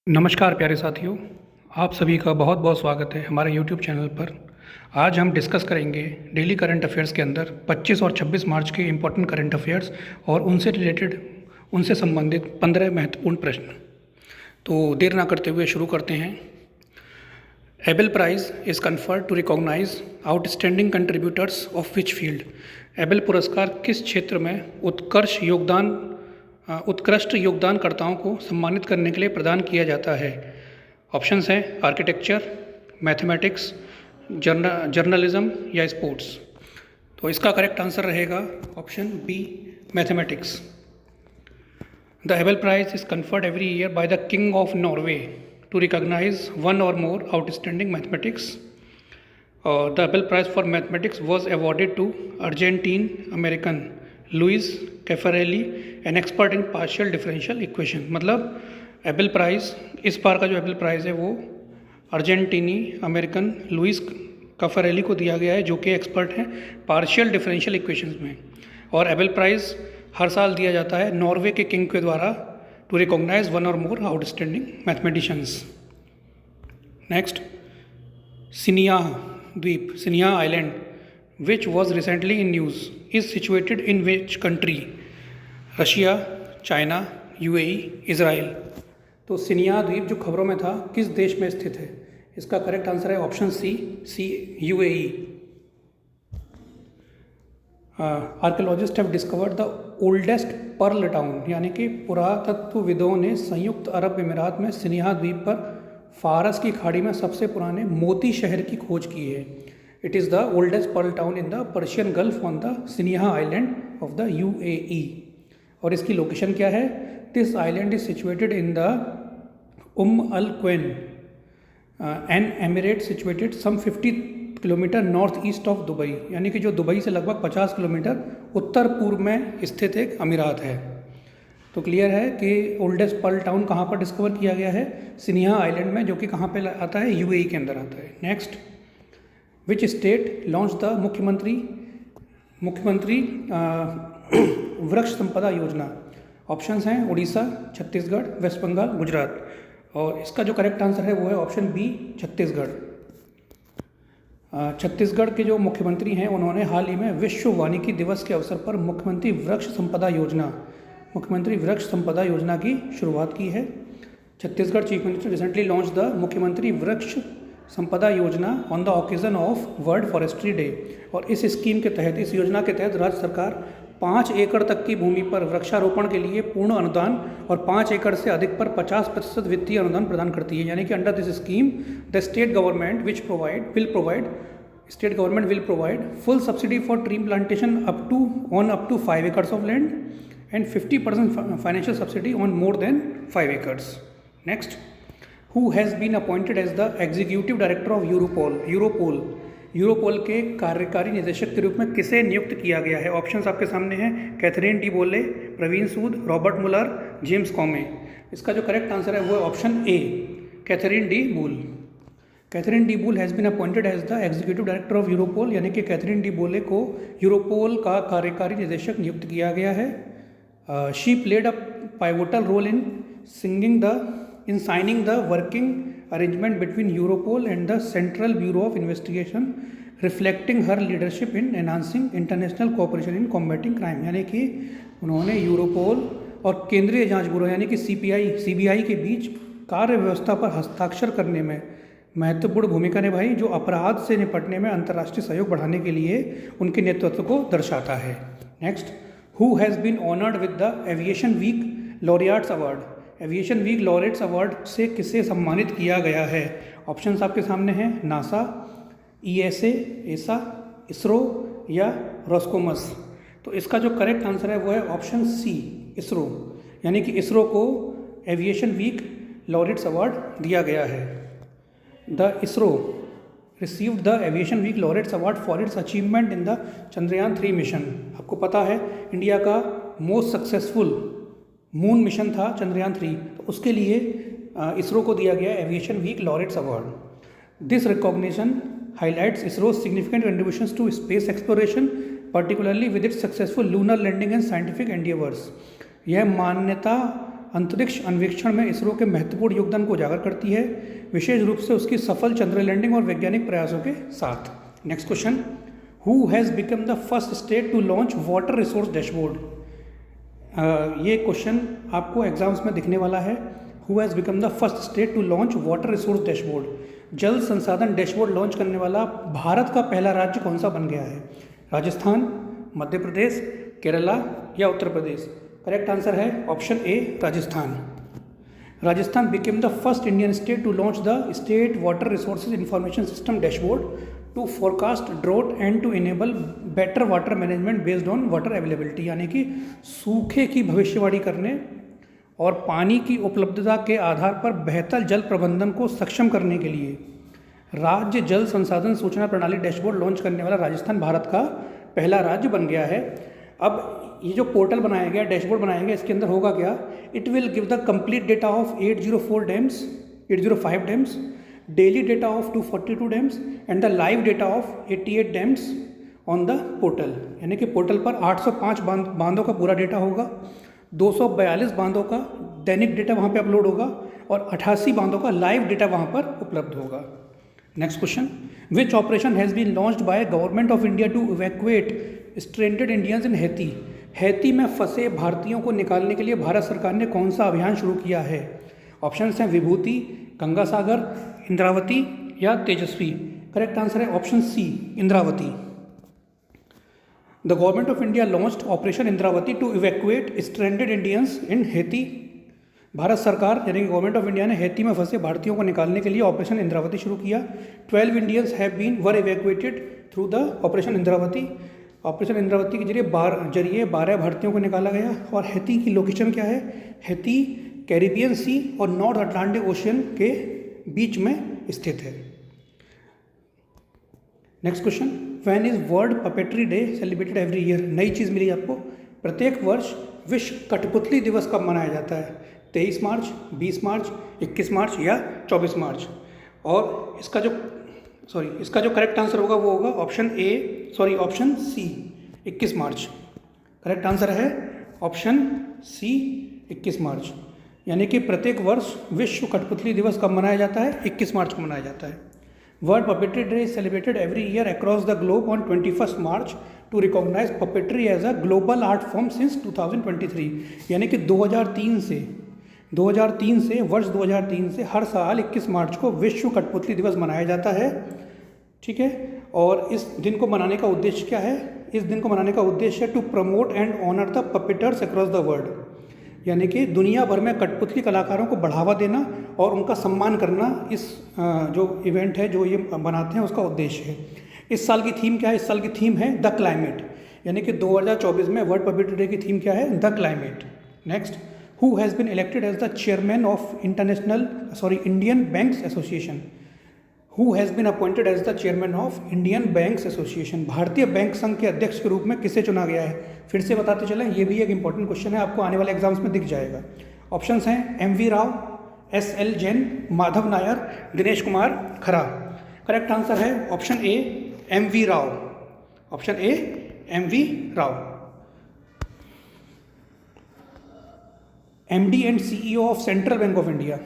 नमस्कार प्यारे साथियों, आप सभी का बहुत बहुत स्वागत है हमारे यूट्यूब चैनल पर। आज हम डिस्कस करेंगे डेली करंट अफेयर्स के अंदर 25 और 26 मार्च के इम्पोर्टेंट करंट अफेयर्स और उनसे रिलेटेड उनसे संबंधित 15 महत्वपूर्ण प्रश्न। तो देर ना करते हुए शुरू करते हैं। Abel prize is conferred to recognize outstanding contributors of which field. Abel पुरस्कार किस क्षेत्र में उत्कृष्ट योगदानकर्ताओं को सम्मानित करने के लिए प्रदान किया जाता है। ऑप्शंस हैं आर्किटेक्चर, मैथमेटिक्स, जर्नलिज्म या स्पोर्ट्स। तो इसका करेक्ट आंसर रहेगा option B, mathematics. The Abel prize is conferred every year by the king of Norway to recognise one or more outstanding mathematics. The Abel prize for mathematics was awarded to Argentine American Luis Caffarelli, an expert in partial differential equation. मतलब Abel prize, इस बार का जो Abel price है वो अर्जेंटीनी American Luis Caffarelli को दिया गया है, जो कि एक्सपर्ट हैं पार्शियल डिफरेंशियल इक्वेशंस में। और एबेल प्राइज़ हर साल दिया जाता है नॉर्वे के किंग के द्वारा to recognise one or more outstanding mathematicians. Next, सिनियाह द्वीप, सिनियाह island which was recently in news is situated in which country? Russia, China, UAE, Israel. तो सिनिया द्वीप जो खबरों में था किस देश में स्थित है? इसका करेक्ट आंसर है option C, UAE. Archaeologist have discovered the oldest pearl town, यानी कि पुरातत्वविदों ने संयुक्त अरब अमीरात में सिनिया द्वीप पर फारस की खाड़ी में सबसे पुराने मोती शहर की खोज की है। It is the oldest pearl town in the Persian Gulf on the Siniha Island of the UAE। और इसकी लोकेशन क्या है? This island is situated in the Al Quwain, an emirate situated some 50 kilometre north east of Dubai, यानी कि जो Dubai से लगभग 50 kilometre उत्तर पूर्व में स्थित एक अमीरात है। तो क्लियर है कि ओल्डेस्ट पर्ल टाउन कहाँ पर डिस्कवर किया गया है? सिनिहा आइलैंड में, जो कि कहाँ पे आता है? यूएई के अंदर आता है। Next, which state launch the मुख्यमंत्री वृक्ष संपदा योजना? ऑप्शंस हैं उड़ीसा, छत्तीसगढ़, वेस्ट बंगाल, गुजरात। और इसका जो करेक्ट आंसर है वो है ऑप्शन बी, छत्तीसगढ़। छत्तीसगढ़ के जो मुख्यमंत्री हैं उन्होंने हाल ही में विश्व वानिकी दिवस के अवसर पर मुख्यमंत्री वृक्ष संपदा योजना की शुरुआत की है। Chhattisgarh chief minister recently launch the मुख्यमंत्री वृक्ष संपदा योजना on the occasion of world forestry day. और इस स्कीम के तहत, इस योजना के तहत राज्य सरकार 5 एकड़ तक की भूमि पर वृक्षारोपण के लिए पूर्ण अनुदान और 5 एकड़ से अधिक पर 50% वित्तीय अनुदान प्रदान करती है। यानी कि under this scheme the state government will provide full subsidy for tree plantation up to 5 acres of land and 50% financial subsidy on more than 5 acres. Next, Who has been appointed as the executive director of Europol के कार्यकारी निदेशक के रूप में किसे नियुक्त किया गया है? ऑप्शंस आपके सामने हैं Catherine De Bolle, Praveen Sood, Robert Mueller, James Comey. इसका जो करेक्ट आंसर है वो है option A, Catherine De Bolle. Catherine De Bolle has been appointed as the executive director of Europol, यानी कि कैथरीन डी बोले को यूरोपोल का कार्यकारी निदेशक नियुक्त किया गया है। She played a pivotal role in signing the working arrangement between Europol and the Central Bureau of Investigation, reflecting her leadership in enhancing international cooperation in combating crime। यानी कि उन्होंने यूरोपोल और केंद्रीय जांच ब्यूरो यानी कि सीबीआई के बीच कार्य व्यवस्था पर हस्ताक्षर करने में महत्वपूर्ण भूमिका निभाई, जो अपराध से निपटने में अंतर्राष्ट्रीय सहयोग बढ़ाने के लिए उनके नेतृत्व को दर्शाता है। Next, who has been honoured with the Aviation Week Laureates Award? Aviation Week Laureates Award से किसे सम्मानित किया गया है? ऑप्शंस आपके सामने हैं नासा, ईएसए, एसा, इसरो या रॉस्कोमस। तो इसका जो करेक्ट आंसर है वो है ऑप्शन सी, इसरो। यानी कि इसरो को एविएशन वीक लॉरेट्स अवार्ड दिया गया है। The ISRO received the Aviation Week Laureates Award for its achievement in the Chandrayaan 3 mission. आपको पता है इंडिया का मोस्ट सक्सेसफुल मून मिशन था चंद्रयान 3, तो उसके लिए इसरो को दिया गया Aviation Week Laureates Award. This recognition highlights ISRO significant contributions to space exploration, particularly with its successful lunar landing and scientific endeavours. यह मान्यता अंतरिक्ष अन्वेषण में इसरो के महत्वपूर्ण योगदान को उजागर करती है, विशेष रूप से उसकी सफल चंद्र लैंडिंग और वैज्ञानिक प्रयासों के साथ। Next question, who has become the first state to launch water resource dashboard. ये क्वेश्चन आपको एग्जाम्स में दिखने वाला है। Who has become the first state to launch water resource dashboard. जल संसाधन डैशबोर्ड लॉन्च करने वाला भारत का पहला राज्य कौन सा बन गया है? राजस्थान, मध्य प्रदेश, केरला या उत्तर प्रदेश? करेक्ट आंसर है option A, Rajasthan. Rajasthan became the first Indian state to launch the state water resources information system dashboard to forecast drought and to enable better water management based on water availability. यानी कि सूखे की भविष्यवाणी करने और पानी की उपलब्धता के आधार पर बेहतर जल प्रबंधन को सक्षम करने के लिए राज्य जल संसाधन सूचना प्रणाली डैशबोर्ड लॉन्च करने वाला राजस्थान भारत का पहला राज्य बन गया है। अब ये जो पोर्टल बनाया गया, डैशबोर्ड बनाया गया, इसके अंदर होगा क्या? It will give the complete data of 805 dams, daily data of 242 dams and the live data of 88 dams on the portal. यानी कि पोर्टल पर 805 बांधों का पूरा डेटा होगा, 242 बांधों का दैनिक डेटा वहाँ पे अपलोड होगा और 88 बांधों का लाइव डेटा वहाँ पर उपलब्ध होगा। Next question, which operation has been launched by government of India to evacuate stranded Indians in Haiti. Haiti में फंसे भारतीयों को निकालने के लिए भारत सरकार ने कौन सा अभियान शुरू किया है? ऑप्शंस हैं विभूति, गंगा सागर, इंद्रावती या तेजस्वी। करेक्ट आंसर है option C, Indravati. The government of India launched operation Indravati to evacuate stranded Indians in Haiti. Bharat सरकार यानी कि गवर्नमेंट ऑफ इंडिया ने हैती में फंसे भारतीयों को निकालने के लिए ऑपरेशन इंद्रावती शुरू किया। 12 Indians were evacuated through the operation Indravati. Operation Indravati के जरिए 12 भारतीयों को निकाला गया। और हैती की लोकेशन क्या है? हैती कैरिबियन सी और नॉर्थ अटलांटिक ओशियन के बीच में स्थित है। Next question, when is world Puppetry day celebrated every year. नई चीज़ मिली आपको, प्रत्येक वर्ष विश्व कठपुतली दिवस कब मनाया जाता है? 23 मार्च, 20 मार्च, 21 मार्च या 24 मार्च? और इसका जो करेक्ट आंसर होगा वो होगा ऑप्शन सी, 21 मार्च। करेक्ट आंसर है ऑप्शन सी, 21 मार्च। यानी कि प्रत्येक वर्ष विश्व कठपुतली दिवस कब मनाया जाता है? 21 मार्च को मनाया जाता है। World Puppetry Day is celebrated every year across the globe on 21 March to recognize puppetry as a global art form since 2023। यानी कि 2003 से वर्ष 2003 से हर साल 21 मार्च को विश्व कठपुतली दिवस मनाया जाता है। ठीक है, और इस दिन को मनाने का उद्देश्य क्या है? इस दिन को मनाने का उद्देश्य है to promote and honour the puppeteers across the world. यानी कि दुनिया भर में कठपुतली कलाकारों को बढ़ावा देना और उनका सम्मान करना इस जो इवेंट है, जो ये बनाते हैं, उसका उद्देश्य है। इस साल की थीम क्या है? इस साल की थीम है द क्लाइमेट। यानी कि 2024 में वर्ल्ड पपेट्री डे की थीम क्या है? The climate. Next, who has been elected as the chairman of Indian Banks Association. Who has been appointed as the chairman of Indian Banks Association. भारतीय bank संघ के अध्यक्ष के रूप में किसे चुना गया है? फिर से बताते चलें, ये भी एक इंपॉर्टेंट क्वेश्चन है, आपको आने वाले एग्जाम्स में दिख जाएगा। ऑप्शंस हैं एम.वी. राव, S.L. जैन, माधव नायर, दिनेश कुमार खरा। करेक्ट आंसर है option A, MV. Rao. Option A, MV. Rao. MD and CEO of Central Bank of India.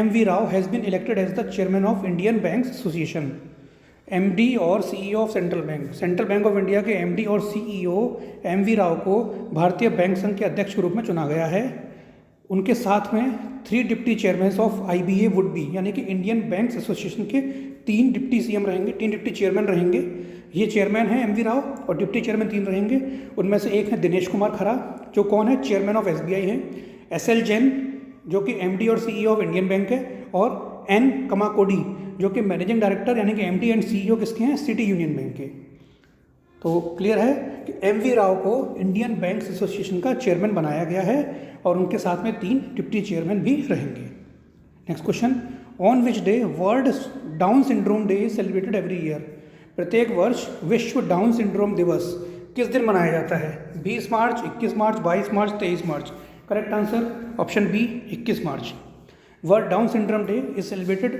M.V. Rao has been elected as the chairman of Indian Banks Association. MD और CEO of central bank of India के MD और CEO M.V. Rao को भारतीय bank संघ के अध्यक्ष के रूप में चुना गया है। उनके साथ में 3 deputy chairman of IBA would be, यानी कि इंडियन बैंक्स एसोसिएशन के 3 डिप्टी CM रहेंगे, 3 डिप्टी चेयरमैन रहेंगे। ये चेयरमैन है M.V. राव और डिप्टी चेयरमैन 3 रहेंगे। उनमें से एक है दिनेश कुमार खरा, जो कौन है? चेयरमैन ऑफ SBI हैं। S.L. जैन, जो कि MD और CEO ऑफ इंडियन बैंक है, और N. कमाकोडी, जो कि मैनेजिंग डायरेक्टर यानी कि MD एंड CEO किसके हैं? सिटी यूनियन बैंक के। तो क्लियर है कि M.V. राव को इंडियन बैंक्स एसोसिएशन का चेयरमैन बनाया गया है और उनके साथ में 3 डिप्टी चेयरमैन भी रहेंगे। Next question, on which day world Down syndrome day is celebrated every year. प्रत्येक वर्ष विश्व डाउन सिंड्रोम दिवस किस दिन मनाया जाता है? 20 March, 21 March, 22 March, 23 March. Correct answer option B, 21 March. World Down syndrome day is celebrated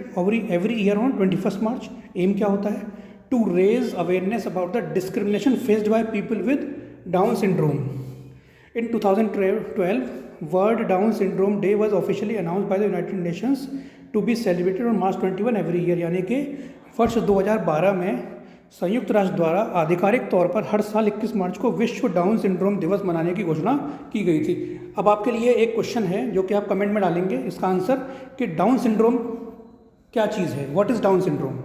every year on 21 March. Aim क्या होता है? To raise awareness about the discrimination faced by people with Down syndrome. In 2012, world Down syndrome day was officially announce by the United Nations to be celebrated on March 21 every year, यानी कि वर्ष 2012 में संयुक्त राष्ट्र द्वारा आधिकारिक तौर पर हर साल 21 मार्च को विश्व डाउन सिंड्रोम दिवस मनाने की घोषणा की गई थी। अब आपके लिए एक क्वेश्चन है जो कि आप कमेंट में डालेंगे इसका आंसर कि डाउन सिंड्रोम क्या चीज़ है, व्हाट इज़ डाउन सिंड्रोम।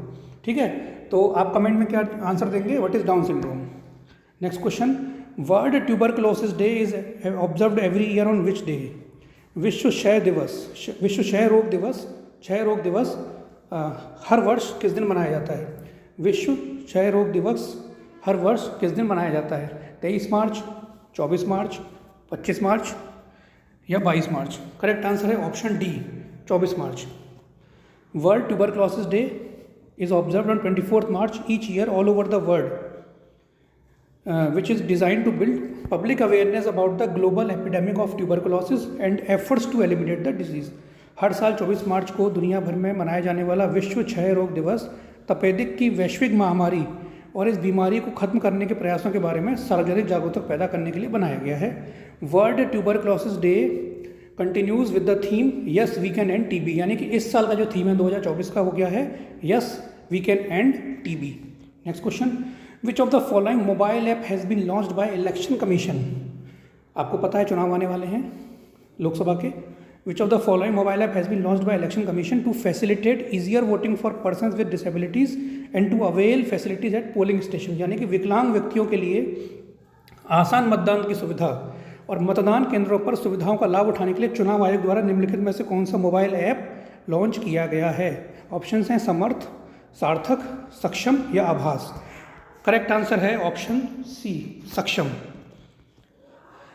ठीक है, तो आप कमेंट में क्या आंसर देंगे, what is down syndrome. Next question, world Tuberculosis day is observed every year on which day. विश्व क्षय दिवस, विश्व क्षय रोग दिवस हर वर्ष किस दिन मनाया जाता है। विश्व क्षय रोग दिवस हर वर्ष किस दिन मनाया जाता है। 23 मार्च, 24 मार्च, 25 मार्च या 22 मार्च। करेक्ट आंसर है option D, 24 March. World Tuberculosis day is observed on 24th March each year all over the world, which is designed to build public awareness about the global epidemic of tuberculosis and efforts to eliminate the disease। हर साल 24 मार्च को दुनिया भर में मनाया जाने वाला विश्व क्षय रोग दिवस तपेदिक की वैश्विक महामारी और इस बीमारी को खत्म करने के प्रयासों के बारे में सार्वजनिक जागरूकता पैदा करने के लिए बनाया गया है। World Tuberculosis Day continues with the theme yes we can end TB, यानी कि इस साल का जो थीम है 2024 का हो गया है yes we can end TB. Next question, which of the following mobile app has been launched by election commission. आपको पता है चुनाव आने वाले हैं लोकसभा के। Which of the following mobile app has been launched by election commission to facilitate easier voting for persons with disabilities and to avail facilities at polling station, यानी कि विकलांग व्यक्तियों के लिए आसान मतदान की सुविधा और मतदान केंद्रों पर सुविधाओं का लाभ उठाने के लिए चुनाव आयोग द्वारा निम्नलिखित में से कौन सा मोबाइल ऐप लॉन्च किया गया है। ऑप्शंस हैं समर्थ, सार्थक, सक्षम या आभास। करेक्ट आंसर है option C, Saksham.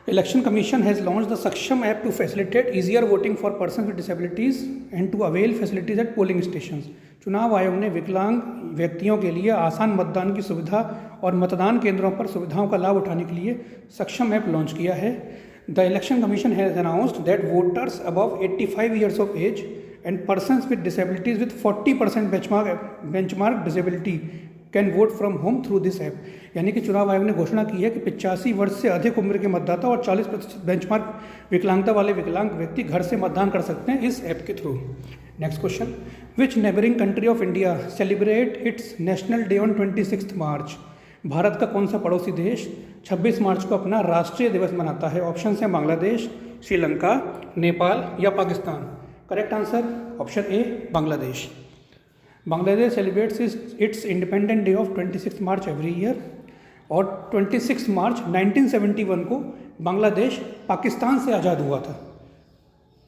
Election commission has launch the Saksham app to facilitate easier voting for person with disabilities and to avail facilities at polling station. चुनाव आयोग ने विकलांग व्यक्तियों के लिए आसान मतदान की सुविधा और मतदान केंद्रों पर सुविधाओं का लाभ उठाने के लिए सक्षम ऐप लॉन्च किया है। The election commission has announced that voters above 85 years of age and persons with disabilities with 40% benchmark disability can vote from home through this app, यानी कि चुनाव आयोग ने घोषणा की है कि 85 वर्ष से अधिक उम्र के मतदाता और 40% बेंचमार्क विकलांगता वाले विकलांग व्यक्ति घर से मतदान कर सकते हैं इस ऐप के through. Next question, which neighbouring country of India celebrate it's national day on 26 मार्च। भारत का कौन सा पड़ोसी देश 26 मार्च को अपना राष्ट्रीय दिवस मनाता है। ऑप्शन हैं बांग्लादेश, श्रीलंका, नेपाल या Pakistan. Correct answer option A, Bangladesh. Bangladesh celebrates it's independent day of 26 March every year, और 26 मार्च 1971 को बांग्लादेश पाकिस्तान से आज़ाद हुआ था,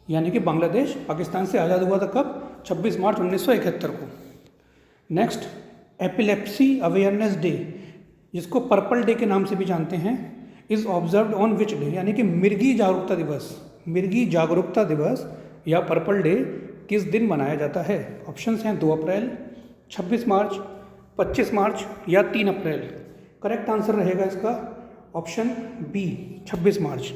यानी कि बांग्लादेश पाकिस्तान से आज़ाद हुआ था कब, 26 मार्च 1971 को। नेक्स्ट, एपिलेप्सी अवेयरनेस डे, जिसको पर्पल डे के नाम से भी जानते हैं, is observed on which day, यानी कि मिर्गी जागरूकता दिवस, मिर्गी जागरूकता दिवस या पर्पल डे किस दिन मनाया जाता है। ऑप्शंस हैं 2 अप्रैल, 26 मार्च, 25 मार्च या 3 अप्रैल। करेक्ट आंसर रहेगा इसका ऑप्शन बी, 26 मार्च।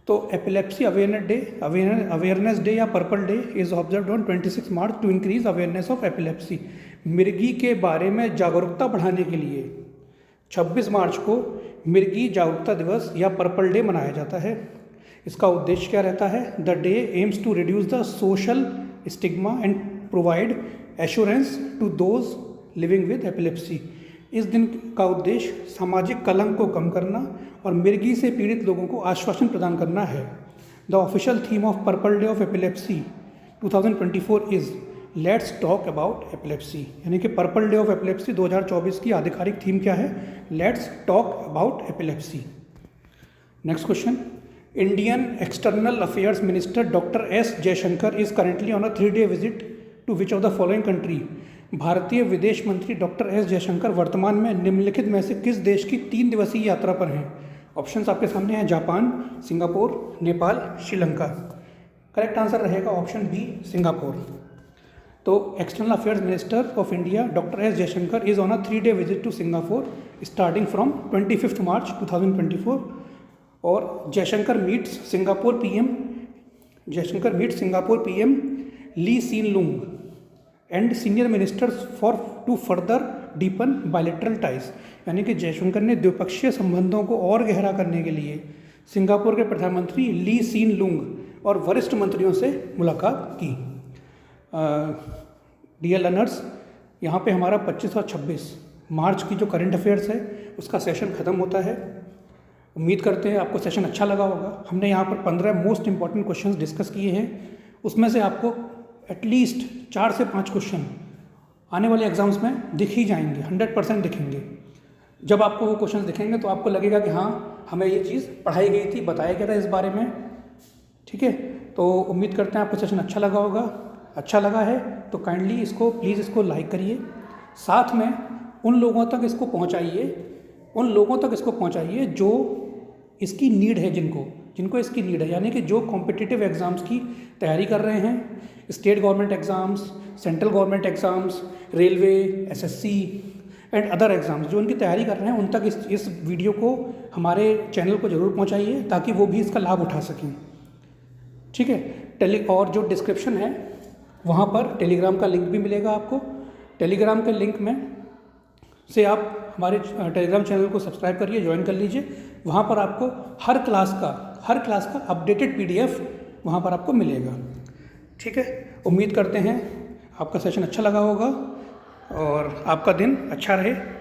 तो एपिलेप्सी अवेयरनेस डे या purple day is observed on 26 March two increase awareness of epilepsy. मिर्गी के बारे में जागरूकता बढ़ाने के लिए 26 मार्च को मिर्गी जागरूकता दिवस या पर्पल डे मनाया जाता है। इसका उद्देश्य क्या रहता है? The day aims to reduce the social stigma and provide assurance to those living with epilepsy. इस दिन का उद्देश्य सामाजिक कलंक को कम करना और मिर्गी से पीड़ित लोगों को आश्वासन प्रदान करना है। The official theme of purple day of epilepsy 2024 is let's talk about epilepsy, यानी कि पर्पल डे ऑफ एपिलेप्सी 2024 की आधिकारिक थीम क्या है? Let's talk about epilepsy. Next question, Indian external affairs minister doctor S Jaishankar is currently on a 3-day visit to which of the following country. भारतीय विदेश मंत्री doctor S Jaishankar वर्तमान में निम्नलिखित में से किस देश की 3 दिवसीय यात्रा पर हैं? ऑप्शंस आपके सामने हैं, Japan, Singapore, Nepal, Sri Lanka. Correct answer रहेगा ऑप्शन बी, सिंगापुर। तो external affairs minister of India doctor S Jaishankar is on a 3-day visit to Singapore starting from 25 March 2024 और Jaishankar meets Singapore PM Lee Hsien Loong and senior ministers to further deepen bilateral ties, यानी कि जयशंकर ने द्विपक्षीय संबंधों को और गहरा करने के लिए सिंगापुर के प्रधानमंत्री ली सीन लुंग और वरिष्ठ मंत्रियों से मुलाकात की। डियर लर्नर्स, यहाँ पे हमारा 25 और 26 मार्च की जो करंट अफेयर्स है उसका सेशन ख़त्म होता है। उम्मीद करते हैं आपको सेशन अच्छा लगा होगा। हमने यहाँ पर 15 मोस्ट इंपॉर्टेंट क्वेश्चंस डिस्कस किए हैं। उसमें से आपको एटलीस्ट 4 से 5 क्वेश्चन आने वाले एग्जाम्स में दिख ही जाएंगे, 100% दिखेंगे। जब आपको वो क्वेश्चन दिखेंगे तो आपको लगेगा कि हाँ, हमें ये चीज़ पढ़ाई गई थी, बताया गया था इस बारे में। ठीक है, तो उम्मीद करते हैं आपको सेशन अच्छा लगा होगा। अच्छा लगा है तो काइंडली प्लीज़ इसको लाइक करिए, साथ में उन लोगों तक इसको पहुंचाइए जो इसकी नीड है, जिनको इसकी नीड है, यानी कि जो कॉम्पिटिटिव एग्ज़ाम्स की तैयारी कर रहे हैं, state government exams, central government exams, railway, SSC and other exams जो उनकी तैयारी कर रहे हैं, उन तक इस वीडियो को, हमारे चैनल को ज़रूर पहुंचाइए ताकि वो भी इसका लाभ उठा सकें। ठीक है, और जो डिस्क्रिप्शन है वहाँ पर टेलीग्राम का लिंक भी मिलेगा आपको। टेलीग्राम के लिंक में से आप हमारे टेलीग्राम चैनल को सब्सक्राइब करिए, ज्वाइन कर लीजिए। वहाँ पर आपको हर क्लास का अपडेटेड PDF वहाँ पर आपको मिलेगा। ठीक है, उम्मीद करते हैं आपका सेशन अच्छा लगा होगा और आपका दिन अच्छा रहे। थैंक